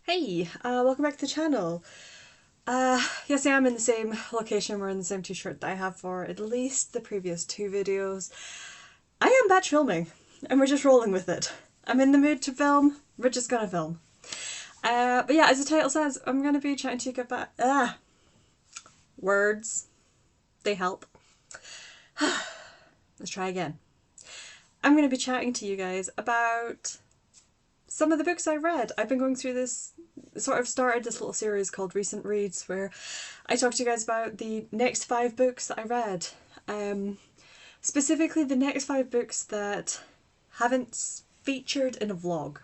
Hey, welcome back to the channel. Yes, I am in the same location, wearing the same t-shirt that I have for at least the previous two videos. I am batch filming, and we're just rolling with it. I'm in the mood to film, we're just gonna film. But yeah, as the title says, I'm gonna be chatting to you about, words. They help. Let's try again. I'm gonna be chatting to you guys about some of the books I read. I've been going through this, sort of started this little series called Recent Reads where I talk to you guys about the next 5 books that I read. Specifically the next 5 books that haven't featured in a vlog.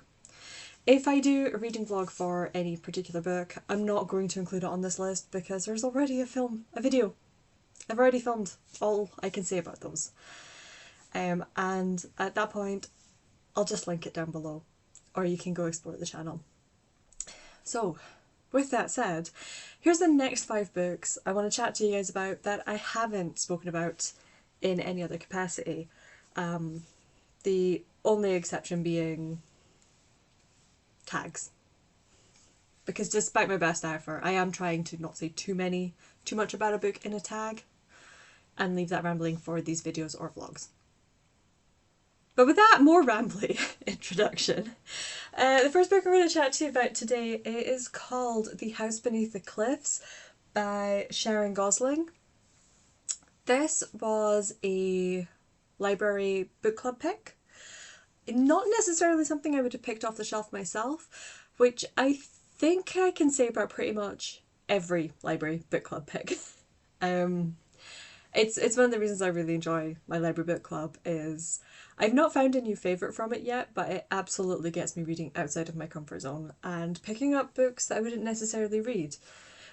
If I do a reading vlog for any particular book, I'm not going to include it on this list because there's already a video. I've already filmed all I can say about those. And at that point, I'll just link it down below, or you can go explore the channel. So, with that said, here's the next 5 books I want to chat to you guys about that I haven't spoken about in any other capacity. The only exception being tags. Because despite my best effort, I am trying to not say too much about a book in a tag, and leave that rambling for these videos or vlogs. But with that more rambly introduction, the first book I'm going to chat to you about today is called The House Beneath the Cliffs by Sharon Gosling. This was a library book club pick. Not necessarily something I would have picked off the shelf myself, which I think I can say about pretty much every library book club pick. It's one of the reasons I really enjoy my library book club is I've not found a new favourite from it yet, but it absolutely gets me reading outside of my comfort zone and picking up books that I wouldn't necessarily read.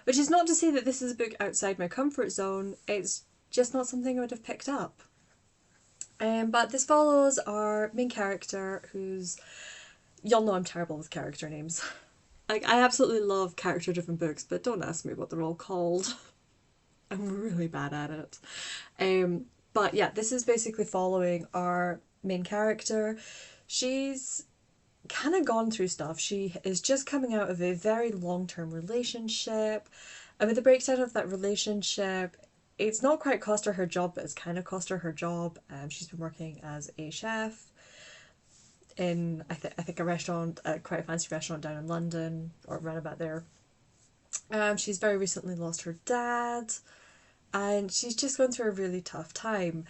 Which is not to say that this is a book outside my comfort zone, it's just not something I would have picked up. But this follows our main character who's... Y'all know I'm terrible with character names. Like, I absolutely love character-driven books, but don't ask me what they're all called. I'm really bad at it. But yeah, this is basically following our main character. She's kind of gone through stuff. She is just coming out of a very long-term relationship. And with the breakdown of that relationship, it's not quite cost her her job, but it's kind of cost her her job. She's been working as a chef in, I think a restaurant, quite a fancy restaurant down in London, or around about there. She's very recently lost her dad, and she's just gone through a really tough time.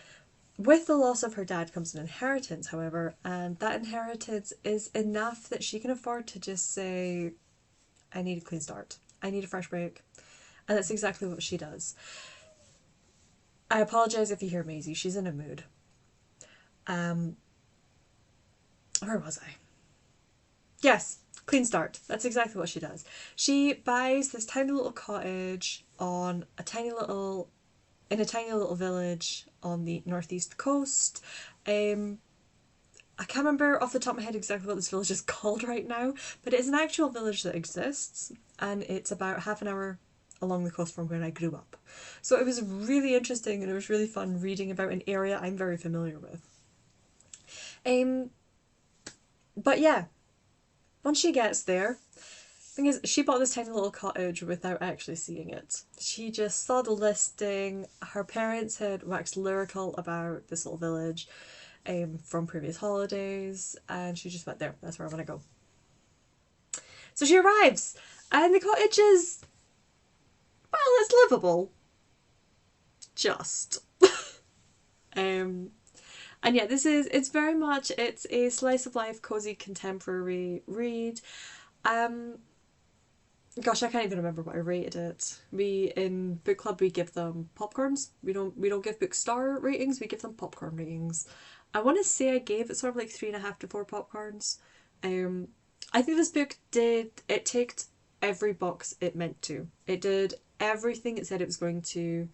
With the loss of her dad comes an inheritance, however, and that inheritance is enough that she can afford to just say, I need a clean start. I need a fresh break. And that's exactly what she does. I apologise if you hear Maisie, she's in a mood. Where was I? Yes, clean start. That's exactly what she does. She buys this tiny little cottage on a tiny little village on the northeast coast. I can't remember off the top of my head exactly what this village is called right now, but it is an actual village that exists, and it's about half an hour along the coast from where I grew up. So it was really interesting, and it was really fun reading about an area I'm very familiar with. But yeah, once she gets there, thing is, she bought this tiny little cottage without actually seeing it. She just saw the listing. Her parents had waxed lyrical about this little village from previous holidays, and she just went, there, that's where I want to go. So she arrives, and the cottage is, well, it's livable. Just. And yeah, it's very much, it's a slice of life, cozy, contemporary read. Gosh, I can't even remember what I rated it. We, in book club, we give them popcorns. We don't give book star ratings, we give them popcorn ratings. I want to say I gave it sort of like 3.5 to 4 popcorns. I think this book ticked every box it meant to. It did everything it said it was going to,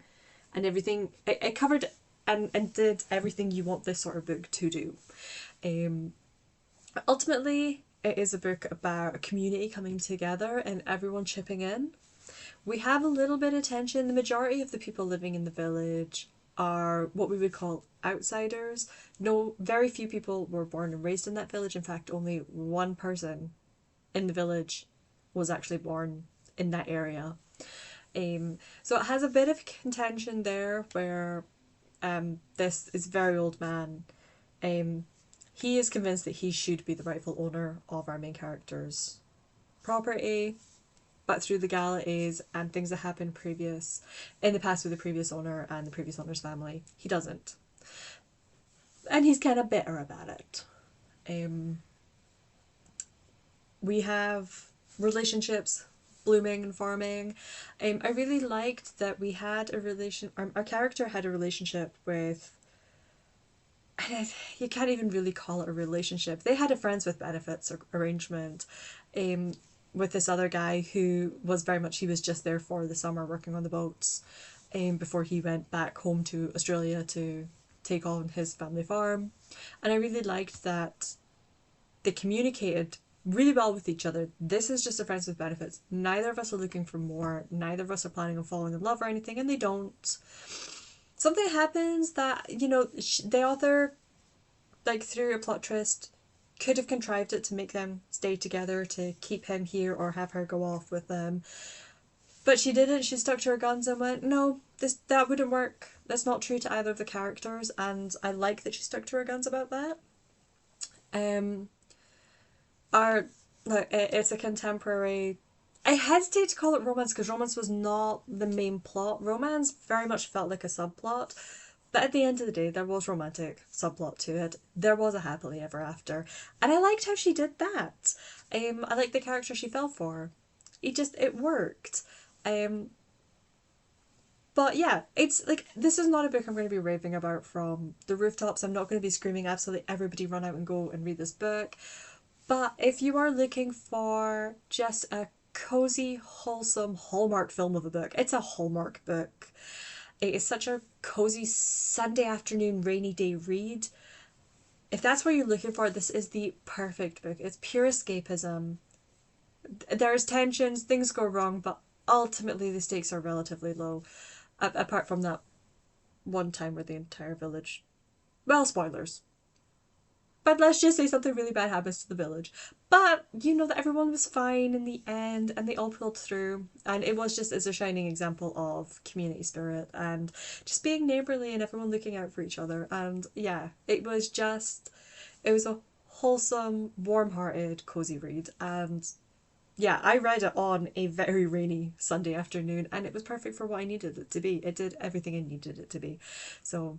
and everything, it covered and did everything you want this sort of book to do. Ultimately, it is a book about a community coming together and everyone chipping in. We have a little bit of tension. The majority of the people living in the village are what we would call outsiders. No, very few people were born and raised in that village. In fact, only one person in the village was actually born in that area. So it has a bit of contention there where this is very old man. He is convinced that he should be the rightful owner of our main character's property, but through legalities and things that happened in the past with the previous owner and the previous owner's family, he doesn't. And he's kind of bitter about it. We have relationships blooming and forming. I really liked that we had our character had a relationship with, you can't even really call it a relationship. They had a friends with benefits arrangement with this other guy who was very much, he was just there for the summer working on the boats before he went back home to Australia to take on his family farm. And I really liked that they communicated really well with each other. This is just a friends with benefits. Neither of us are looking for more. Neither of us are planning on falling in love or anything, and they don't. Something happens that, the author, like through a plot twist, could have contrived it to make them stay together, to keep him here or have her go off with them. But she didn't. She stuck to her guns and went, no, that wouldn't work. That's not true to either of the characters, and I like that she stuck to her guns about that. It's a contemporary. I hesitate to call it romance because romance was not the main plot. Romance very much felt like a subplot, but at the end of the day, there was romantic subplot to it. There was a happily ever after, and I liked how she did that. I liked the character she fell for. It worked. But yeah, it's like, this is not a book I'm going to be raving about from the rooftops. I'm not going to be screaming absolutely everybody run out and go and read this book. But if you are looking for just a cozy, wholesome Hallmark film of a book, it's a Hallmark book. It is such a cozy Sunday afternoon rainy day read. If that's what you're looking for, this is the perfect book. It's pure escapism. There's tensions, things go wrong, but ultimately the stakes are relatively low. Apart from that one time where the entire village... Well, spoilers. But let's just say something really bad happens to the village. But you know that everyone was fine in the end and they all pulled through. And it was just as a shining example of community spirit and just being neighbourly and everyone looking out for each other. And yeah, it was a wholesome, warm-hearted, cozy read. And yeah, I read it on a very rainy Sunday afternoon and it was perfect for what I needed it to be. It did everything I needed it to be. So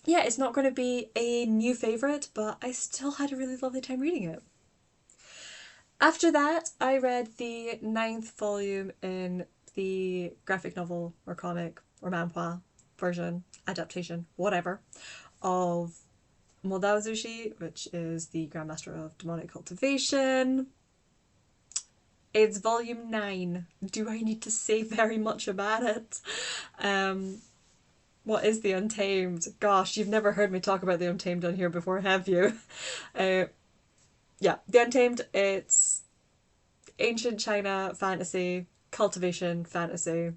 yeah, it's not going to be a new favourite, but I still had a really lovely time reading it. After that, I read the 9th volume in the graphic novel or comic or manhwa version, adaptation, whatever, of Moldao Zushi, which is the Grandmaster of Demonic Cultivation. It's volume 9. Do I need to say very much about it? What is the Untamed? Gosh, you've never heard me talk about the Untamed on here before, have you? Yeah, the Untamed, it's ancient China fantasy, cultivation fantasy,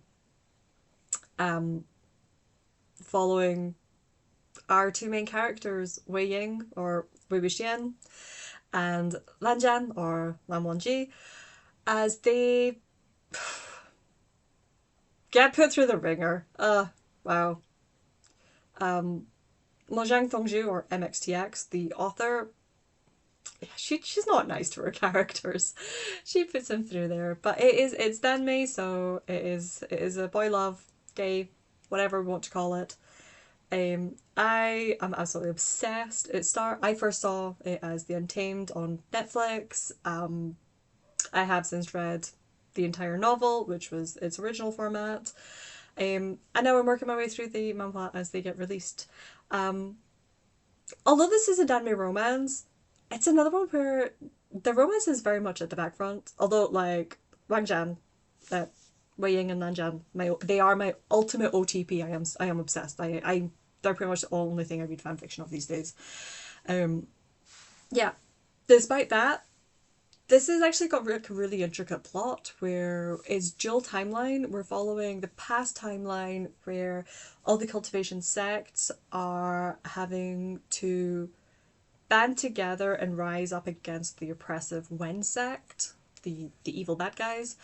following our two main characters, Wei Ying, or Wei Wuxian, and Lan Zhan, or Lan Wangji, as they get put through the ringer. Wow. Mojang Thongju, or MXTX, the author, she's not nice to her characters. She puts them through there, but it's Danmei, so it is a boy love, gay, whatever we want to call it. I am absolutely obsessed. I first saw it as The Untamed on Netflix. I have since read the entire novel, which was its original format. And now I'm working my way through the manhwa as they get released. Although this is a Danmei romance, it's another one where the romance is very much at the back front. Although, like, Wang Zhan, Wei Ying and Lan Zhan, they are my ultimate OTP. I am obsessed. They're pretty much the only thing I read fanfiction of these days. Yeah, despite that, this has actually got a really intricate plot where it's dual timeline. We're following the past timeline where all the cultivation sects are having to band together and rise up against the oppressive Wen sect. the evil bad guys.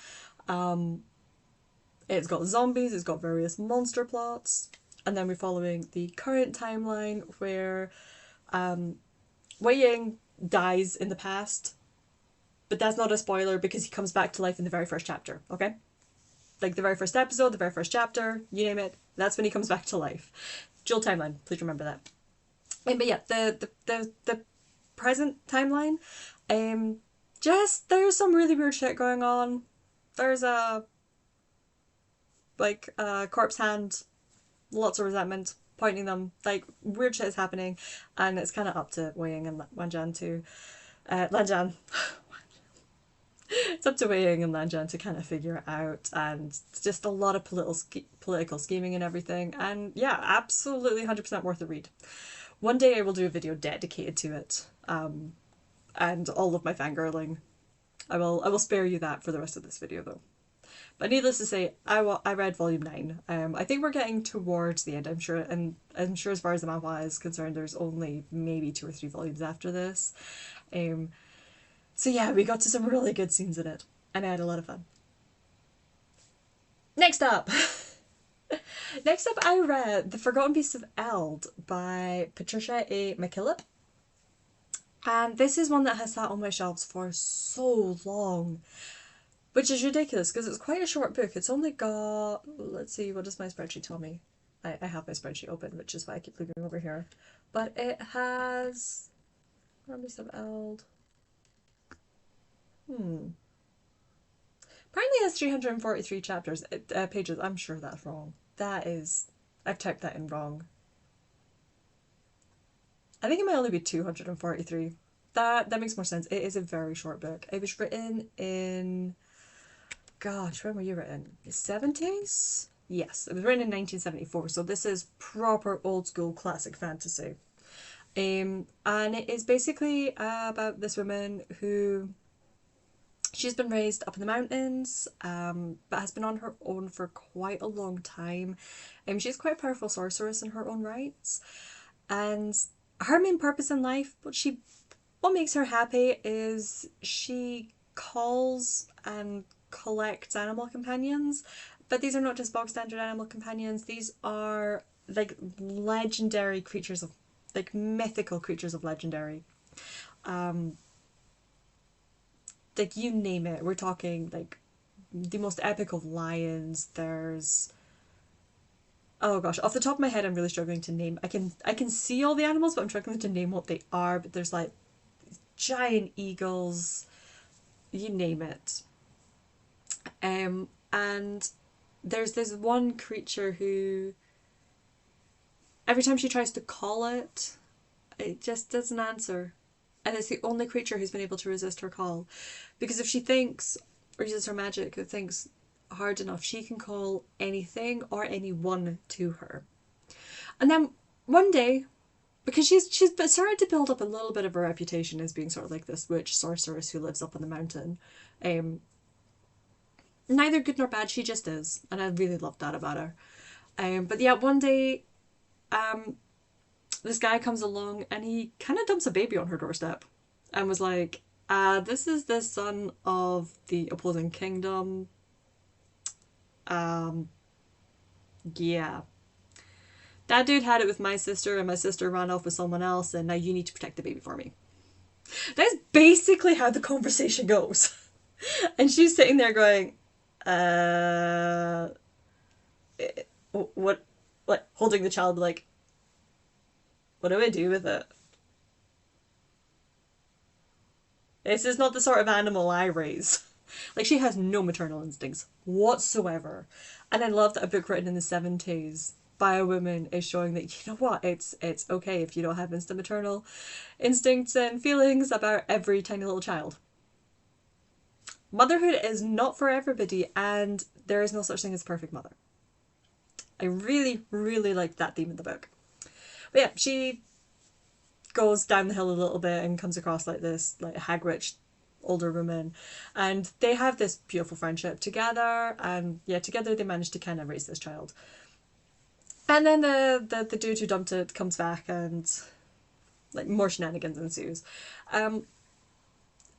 It's got zombies, it's got various monster plots, and then we're following the current timeline where Wei Ying dies in the past, but that's not a spoiler because he comes back to life in the very first chapter, okay? Like the very first episode, the very first chapter, you name it, that's when he comes back to life. Dual timeline, please remember that. But yeah, the present timeline, just there's some really weird shit going on. There's a corpse hand, lots of resentment pointing them, like weird shit is happening, and it's kind of up to Wei Ying and Lanjian to Lanjian. It's up to Wei Ying and Lanjian to kind of figure it out, and just a lot of political scheming and everything. And yeah, absolutely 100% worth a read. One day I will do a video dedicated to it, and all of my fangirling. I will spare you that for the rest of this video though. But needless to say, I read volume 9. I think we're getting towards the end, I'm sure, and I'm sure as far as the manhwa is concerned, there's only maybe 2 or 3 volumes after this. So yeah, we got to some really good scenes in it, and I had a lot of fun. Next up! Next up I read The Forgotten Beasts of Eld by Patricia A. McKillop. And this is one that has sat on my shelves for so long. Which is ridiculous because it's quite a short book. It's only got, let's see, what does my spreadsheet tell me? I have my spreadsheet open, which is why I keep looking over here. But it has, Beasts of Eld. Apparently it has 343 chapters, pages. I'm sure that's wrong. That is, I've typed that in wrong. I think it might only be 243. That makes more sense. It is a very short book. It was written in, gosh, when were you written? The 70s? Yes, it was written in 1974, so this is proper old school classic fantasy. And it is basically about this woman who, she's been raised up in the mountains, but has been on her own for quite a long time. She's quite a powerful sorceress in her own rights. And her main purpose in life, what makes her happy is she calls and collects animal companions, but these are not just bog standard animal companions. These are like legendary creatures of, like mythical creatures of legendary. Like you name it. We're talking like the most epic of lions. There's, oh gosh, off the top of my head, I'm really struggling to name. I can see all the animals, but I'm struggling to name what they are. But there's like giant eagles, you name it. And there's this one creature who, every time she tries to call it, it just doesn't answer. And it's the only creature who's been able to resist her call. Because if she thinks, or uses her magic, or thinks hard enough, she can call anything or anyone to her. And then one day, because she's started to build up a little bit of a reputation as being sort of like this witch sorceress who lives up on the mountain. Neither good nor bad, she just is. And I really loved that about her. But yeah, one day, this guy comes along and he kind of dumps a baby on her doorstep and was like, this is the son of the opposing kingdom. Yeah. That dude had it with my sister and my sister ran off with someone else and now you need to protect the baby for me. That's basically how the conversation goes. And she's sitting there going, what, holding the child like, what do I do with it? This is not the sort of animal I raise. Like, she has no maternal instincts whatsoever. And I love that a book written in the 70s by a woman is showing that, you know what, it's okay if you don't have instant maternal instincts and feelings about every tiny little child. Motherhood is not for everybody, and there is no such thing as a perfect mother. I really, really liked that theme in the book. But yeah, she goes down the hill a little bit and comes across like this like hag-witch older woman, and they have this beautiful friendship together, and yeah, together they manage to kind of raise this child. And then the dude who dumped it comes back and like more shenanigans ensues.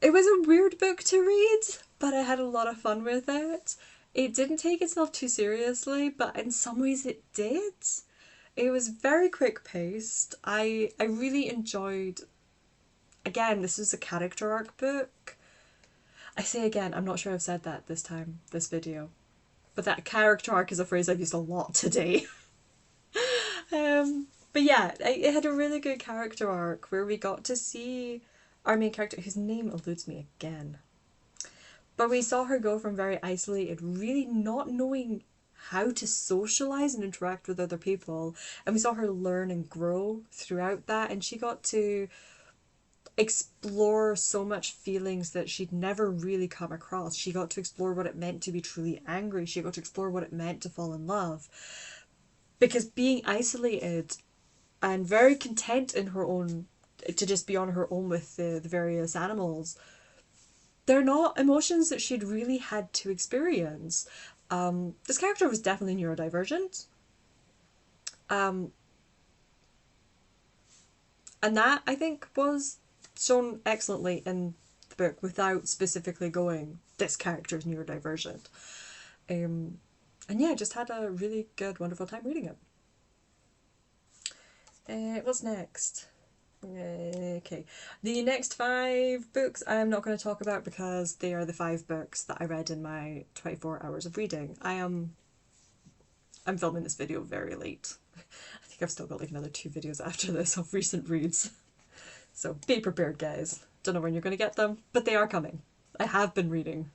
It was a weird book to read. but I had a lot of fun with it. It didn't take itself too seriously, but in some ways it did. It was very quick paced. I really enjoyed, again, this is a character arc book. I say again, I'm not sure I've said that this time, this video. But that character arc is a phrase I've used a lot today. But yeah, it had a really good character arc where we got to see our main character, whose name eludes me again. But we saw her go from very isolated, really not knowing how to socialize and interact with other people. And we saw her learn and grow throughout that. And she got to explore so much feelings that she'd never really come across. She got to explore what it meant to be truly angry. She got to explore what it meant to fall in love. Because being isolated and very content in her own, to just be on her own with the various animals, they're not emotions that she'd really had to experience. This character was definitely neurodivergent. And that, I think, was shown excellently in the book without specifically going, this character is neurodivergent. And yeah, just had a really good, wonderful time reading it. What's next? Okay, the next 5 books I'm not going to talk about because they are the 5 books that I read in my 24 hours of reading. I'm filming this video very late. I think I've still got like another 2 videos after this of recent reads. So be prepared, guys. Don't know when you're going to get them, but they are coming. I have been reading.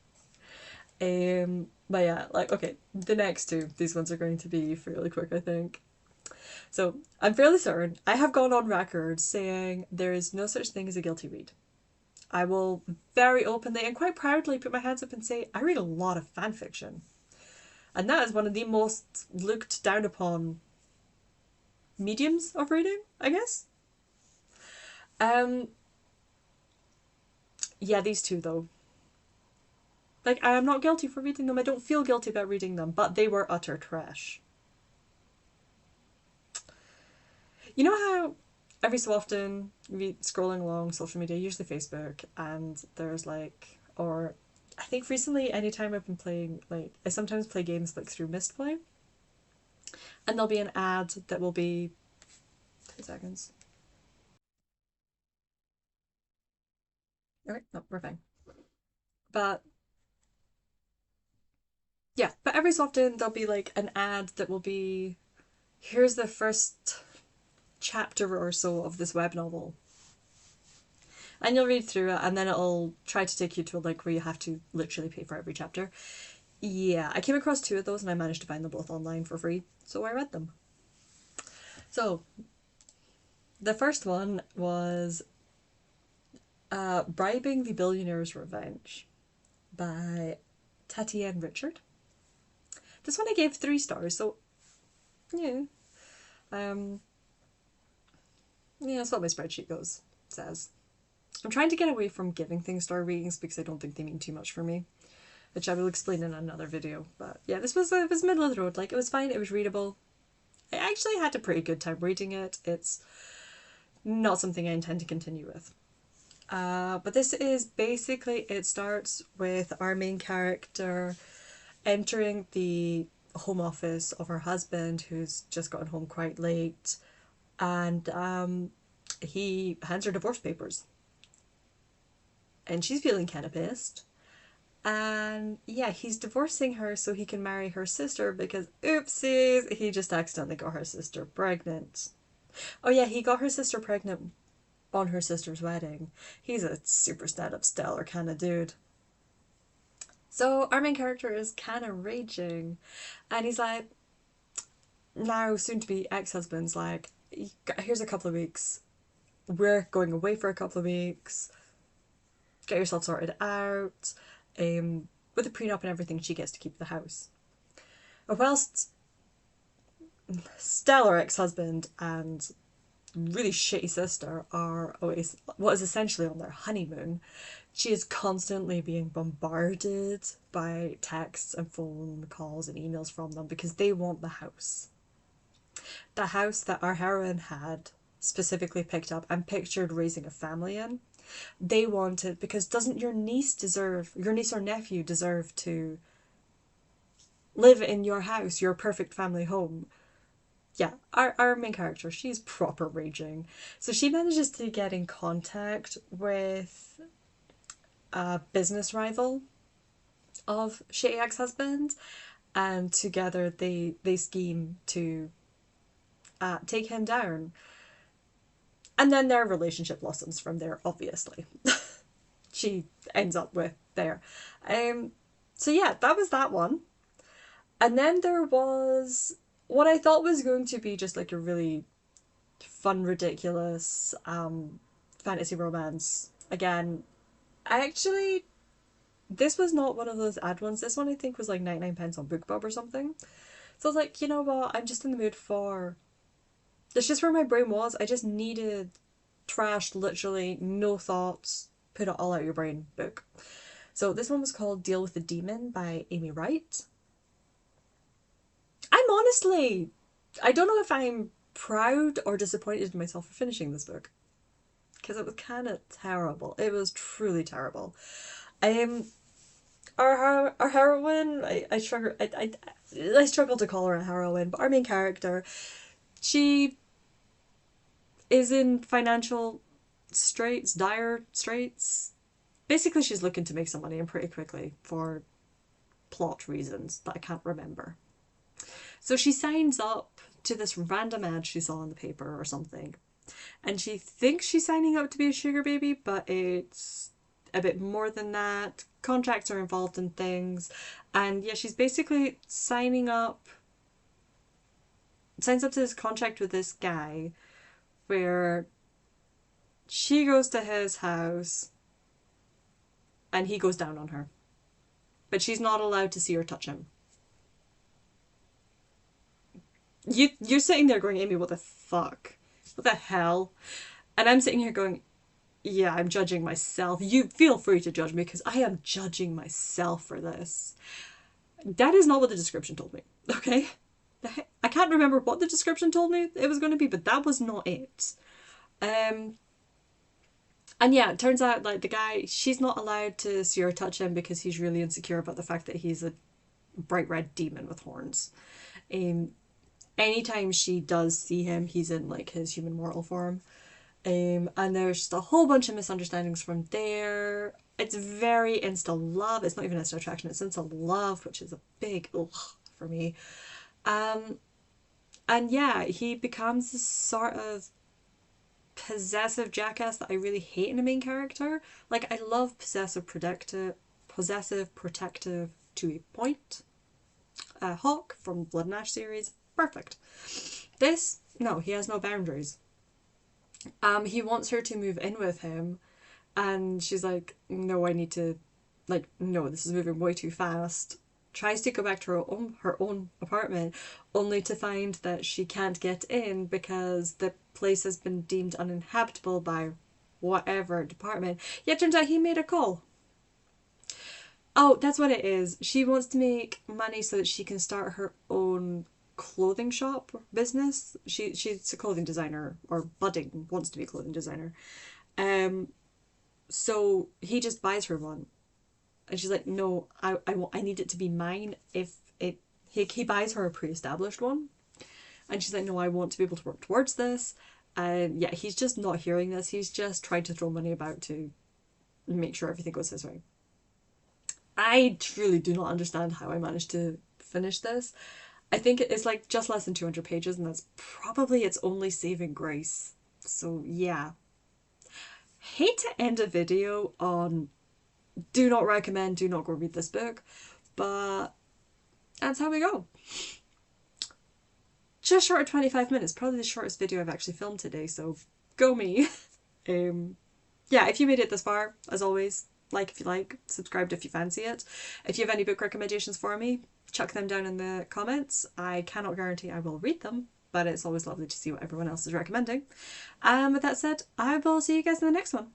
But yeah, like, okay, the next 2, these ones are going to be fairly quick, I think. So I'm fairly certain I have gone on record saying there is no such thing as a guilty read. I will very openly and quite proudly put my hands up and say I read a lot of fan fiction. And that is one of the most looked down upon mediums of reading, I guess. Yeah, these 2 though. Like, I am not guilty for reading them. I don't feel guilty about reading them, but they were utter trash. You know how every so often you be scrolling along social media, usually Facebook, and there's like, or I think recently anytime I've been playing, like, I sometimes play games like through Mistplay, and there'll be an ad that will be 2 seconds. Okay, no, we're fine. But yeah, but every so often there'll be like an ad that will be, here's the first chapter or so of this web novel. And you'll read through it and then it'll try to take you to a link where you have to literally pay for every chapter. Yeah, I came across 2 of those and I managed to find them both online for free, so I read them. So, the first one was Bribing the Billionaire's Revenge by Tatienne Richard. This one I gave 3 stars, so yeah. Yeah, that's what my spreadsheet says. I'm trying to get away from giving things star ratings because I don't think they mean too much for me, which I will explain in another video. But yeah, this was it was middle of the road. Like, it was fine, it was readable. I actually had a pretty good time reading it. It's not something I intend to continue with. But this is basically, it starts with our main character entering the home office of her husband, who's just gotten home quite late, and he hands her divorce papers. And she's feeling kind of pissed. And yeah, he's divorcing her so he can marry her sister because, oopsies, he just accidentally got her sister pregnant. Oh yeah, he got her sister pregnant on her sister's wedding. He's a super stand-up stellar kind of dude. So our main character is kind of raging. And he's like, now soon to be ex-husband's like, here's a couple of weeks. We're going away for a couple of weeks. Get yourself sorted out. With the prenup and everything, she gets to keep the house. Whilst stellar ex-husband and really shitty sister are always what is essentially on their honeymoon, she is constantly being bombarded by texts and phone calls and emails from them because they want the house. The house that our heroine had specifically picked up and pictured raising a family in. They wanted, because doesn't your niece or nephew deserve to live in your house, your perfect family home? Yeah, our main character, she's proper raging. So she manages to get in contact with a business rival of shitty ex-husband, and together they scheme to take him down. And then their relationship blossoms from there, obviously. She ends up with there. So yeah, that was that one. And then there was what I thought was going to be just like a really fun, ridiculous fantasy romance. Again, I actually, this was not one of those ad ones. This one I think was like 99 pence on BookBub or something. So I was like, you know what? I'm just in the mood for. That's just where my brain was. I just needed trash, literally, no thoughts, put it all out of your brain book. So this one was called Deal with the Demon by Amy Wright. I'm honestly, I don't know if I'm proud or disappointed in myself for finishing this book, because it was kind of terrible. It was truly terrible. Our heroine, I struggle to call her a heroine, but our main character, she is in financial straits, dire straits. Basically, she's looking to make some money, and pretty quickly, for plot reasons that I can't remember. So she signs up to this random ad she saw in the paper or something, and she thinks she's signing up to be a sugar baby, but it's a bit more than that. Contracts are involved in things, and yeah, she's basically signs up to this contract with this guy where she goes to his house and he goes down on her, but she's not allowed to see or touch him. You're sitting there going, Amy, what the fuck? What the hell? And I'm sitting here going, yeah, I'm judging myself. You feel free to judge me, because I am judging myself for this. That is not what the description told me, okay? I can't remember what the description told me it was going to be, but that was not it. And yeah, it turns out like the guy, she's not allowed to see or touch him because he's really insecure about the fact that he's a bright red demon with horns. Anytime she does see him, he's in like his human mortal form. And there's just a whole bunch of misunderstandings from there. It's very insta love. It's not even insta attraction, it's insta love, which is a big ugh for me. And yeah, he becomes this sort of possessive jackass that I really hate in a main character. Like, I love possessive protective to a point. Hawk from Blood and Ash series, perfect. This, no, he has no boundaries. He wants her to move in with him, and she's like, no, I need to, like, no, this is moving way too fast. Tries to go back to her own apartment, only to find that she can't get in because the place has been deemed uninhabitable by whatever department. Yeah, turns out he made a call. Oh, that's what it is. She wants to make money so that she can start her own clothing shop business. She's a clothing designer, or budding, wants to be a clothing designer. So he just buys her one. And she's like, no, I need it to be mine. He buys her a pre-established one. And she's like, no, I want to be able to work towards this. And yeah, he's just not hearing this. He's just trying to throw money about to make sure everything goes his way. I truly do not understand how I managed to finish this. I think it's like just less than 200 pages, and that's probably its only saving grace. So yeah. Hate to end a video on do not recommend, do not go read this book, but that's how we go. Just short of 25 minutes, probably the shortest video I've actually filmed today, so go me. Yeah, if you made it this far, as always, like if you like, subscribe if you fancy it. If you have any book recommendations for me, chuck them down in the comments. I cannot guarantee I will read them, but it's always lovely to see what everyone else is recommending. With that said, I will see you guys in the next one.